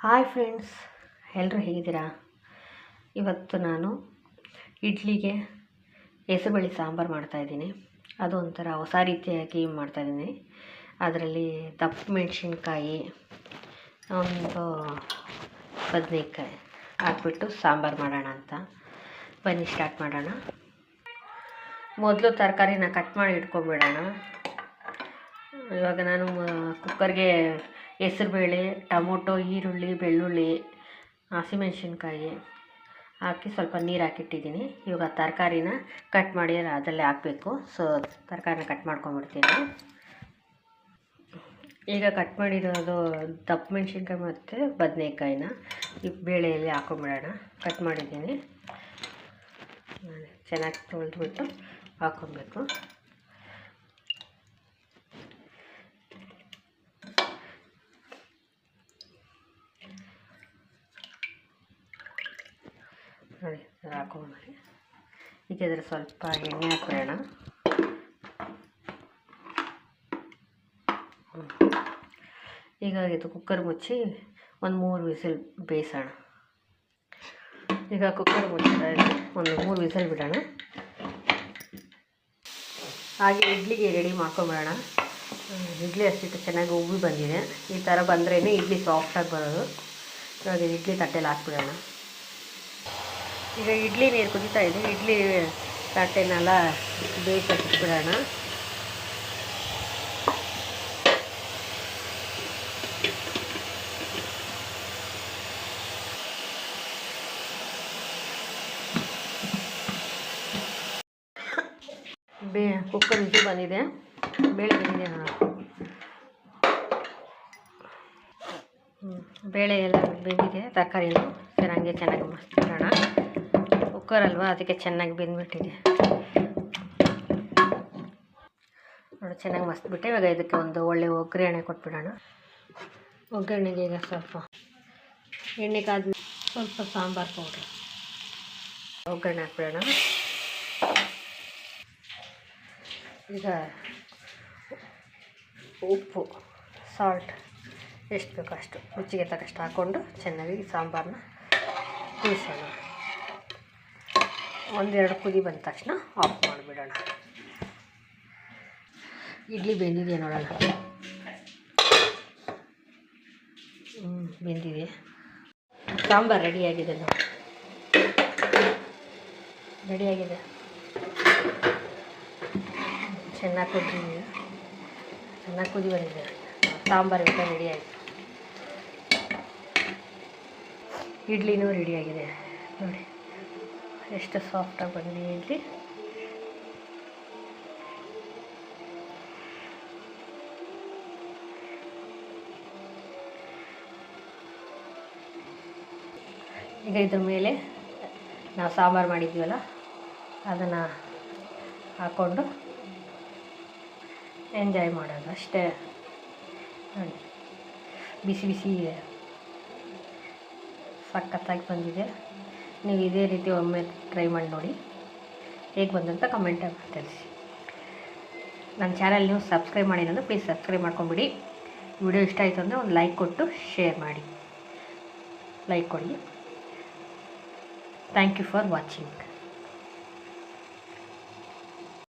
Hi friends, ಎಲ್ಲರೂ ಹೇಗಿದ್ದೀರಾ? ಇವತ್ತು ನಾನು ಇಡ್ಲಿಗೆ ಹೆಸರುಬೇಳೆ ಸಾಂಬಾರು ಮಾಡ್ತಾಯಿದ್ದೀನಿ. ಅದು ಒಂಥರ ಹೊಸ ರೀತಿಯಾಗಿ ಮಾಡ್ತಾಯಿದ್ದೀನಿ. ಅದರಲ್ಲಿ ದಪ್ಪ ಮೆಣಸಿನ್ಕಾಯಿ, ಒಂದು ಬದನೇಕಾಯಿ ಹಾಕ್ಬಿಟ್ಟು ಸಾಂಬಾರು ಮಾಡೋಣ ಅಂತ. ಬನ್ನಿ ಸ್ಟಾರ್ಟ್ ಮಾಡೋಣ. ಮೊದಲು ತರಕಾರಿನ ಕಟ್ ಮಾಡಿ ಇಟ್ಕೊಂಡ್ಬಿಡೋಣ. ಇವಾಗ ನಾನು ಕುಕ್ಕರ್ಗೆ ಹೆಸರುಬೇಳೆ, ಟೊಮೊಟೊ, ಈರುಳ್ಳಿ, ಬೆಳ್ಳುಳ್ಳಿ, ಹಸಿಮೆಣಸಿನ್ಕಾಯಿ ಹಾಕಿ ಸ್ವಲ್ಪ ನೀರು ಹಾಕಿಟ್ಟಿದ್ದೀನಿ. ಇವಾಗ ತರಕಾರಿನ ಕಟ್ ಮಾಡಿ ಅದರಲ್ಲೇ ಹಾಕಬೇಕು. ಸೊ ತರಕಾರಿನ ಕಟ್ ಮಾಡ್ಕೊಂಡ್ಬಿಡ್ತೀನಿ. ಈಗ ಕಟ್ ಮಾಡಿರೋದು ದಪ್ಪ ಮೆಣಸಿನ್ಕಾಯಿ ಮತ್ತು ಬದನೇಕಾಯಿನ ಈ ಬೇಳೆಯಲ್ಲಿ ಹಾಕೊಂಡ್ಬಿಡೋಣ. ಕಟ್ ಮಾಡಿದ್ದೀನಿ, ಚೆನ್ನಾಗಿ ತೊಳೆದ್ಬಿಟ್ಟು ಹಾಕ್ಕೊಬೇಕು. ನೋಡಿ ಹಾಕೊಂಡ್ಬರಿ. ಈಗ ಇದ್ರೆ ಸ್ವಲ್ಪ ಎಣ್ಣೆ ಹಾಕ್ಬಿಡೋಣ. ಈಗ ಇದು ಕುಕ್ಕರ್ ಮುಚ್ಚಿ ಒಂದು 3 ವಿಸಿಲ್ ಬೇಯಿಸೋಣ. ಈಗ ಕುಕ್ಕರ್ ಮುಚ್ಚಿದ ಒಂದು 3 ವಿಸಿಲ್ ಬಿಡೋಣ. ಹಾಗೆ ಇಡ್ಲಿಗೆ ರೆಡಿ ಮಾಡ್ಕೊಂಬಿಡೋಣ. ಇಡ್ಲಿ ಅಷ್ಟಿಟ್ಟು ಚೆನ್ನಾಗಿ ಉಬ್ಬಿ ಬಂದಿದೆ. ಈ ಥರ ಬಂದ್ರೇ ಇಡ್ಲಿ ಸಾಫ್ಟಾಗಿ ಬರೋದು. ಇವಾಗ ಇಡ್ಲಿ ತಟ್ಟೆಲಿ ಹಾಕ್ಬಿಡೋಣ. ಈಗ ಇಡ್ಲಿ ನೀರು ಕುದೀತಾ ಇದೆ. ಇಡ್ಲಿ ತಟ್ಟೆನೆಲ್ಲ ಬೇಯಿಸಿಬಿಡೋಣ. ಕುಕ್ಕರ್ ವಿಸಿಲ್ ಬಂದಿದೆ, ಬೇಳೆ ಬಂದಿದೆ. ಬೇಳೆ ಎಲ್ಲ ಬೆಂದಿದೆ, ತರಕಾರಿನೂ ಚೆನ್ನಾಗಿ ಮಸ್ತಿಡೋಣ. ಕುಕ್ಕರ್ ಅಲ್ವಾ, ಅದಕ್ಕೆ ಚೆನ್ನಾಗಿ ಬೆಂದ್ಬಿಟ್ಟಿದೆ ನೋಡಿ. ಚೆನ್ನಾಗಿ ಮಸ್ತ್ಬಿಟ್ಟೆ. ಇವಾಗ ಇದಕ್ಕೆ ಒಂದು ಒಳ್ಳೆ ಒಗ್ಗರಣೆ ಕೊಟ್ಬಿಡೋಣ. ಒಗ್ಗರಣೆಗೆ ಈಗ ಸ್ವಲ್ಪ ಎಣ್ಣೆ ಕಾದ್ಮೇಲೆ ಸ್ವಲ್ಪ ಸಾಂಬಾರು ಪೌಡ್ರ್ ಒಗ್ಗರಣೆ ಹಾಕ್ಬಿಡೋಣ. ಈಗ ಉಪ್ಪು, ಸಾಲ್ಟ್ ಎಷ್ಟು ಬೇಕೋ ಅಷ್ಟು ರುಚಿಗೆ ತಕ್ಕಷ್ಟು ಹಾಕ್ಕೊಂಡು ಚೆನ್ನಾಗಿ ಸಾಂಬಾರನ್ನ ಬೇಯಿಸೋಣ. 1-2 ಕುದಿ ಬಂದ ತಕ್ಷಣ ಆಫ್ ಮಾಡಿಬಿಡೋಣ. ಇಡ್ಲಿ ಬೆಂದಿದೆಯಾ ನೋಡೋಣ. ಬೆಂದಿದೆ. ಸಾಂಬಾರು ರೆಡಿಯಾಗಿದೆ ನೋಡಿ, ರೆಡಿಯಾಗಿದೆ. ಚೆನ್ನಾಗಿ ಕುದಿ ಬಂದಿದೆ. ಸಾಂಬಾರು ಇವಾಗ ರೆಡಿ ಆಯಿತು. ಇಡ್ಲಿನೂ ರೆಡಿಯಾಗಿದೆ ನೋಡಿ, ಎಷ್ಟು ಸಾಫ್ಟಾಗಿ ಬಂದಿದೆ ಇಡ್ಲಿ. ಈಗ ಇದ್ರ ಮೇಲೆ ನಾವು ಸಾಂಬಾರು ಮಾಡಿದ್ದೀವಲ್ಲ ಅದನ್ನು ಹಾಕ್ಕೊಂಡು ಎಂಜಾಯ್ ಮಾಡೋದು ಅಷ್ಟೇ ನೋಡಿ. ಬಿಸಿ ಬಿಸಿ ಸಖತ್ತಾಗಿ ಬಂದಿದೆ. ನೀವು ಇದೇ ರೀತಿ ಒಮ್ಮೆ ಟ್ರೈ ಮಾಡಿ ನೋಡಿ, ಹೇಗೆ ಬಂದಂತ ಕಮೆಂಟಾಗಿ ತಿಳಿಸಿ. ನನ್ನ ಚಾನಲ್ ನೀವು ಸಬ್ಸ್ಕ್ರೈಬ್ ಮಾಡಿದ್ರೆ ಪ್ಲೀಸ್ ಸಬ್ಸ್ಕ್ರೈಬ್ ಮಾಡ್ಕೊಂಬಿಡಿ. ವಿಡಿಯೋ ಇಷ್ಟ ಆಯಿತು ಅಂದರೆ ಒಂದು ಲೈಕ್ ಕೊಟ್ಟು ಶೇರ್ ಮಾಡಿ. ಲೈಕ್ ಕೊಡಿ. Thank you for watching.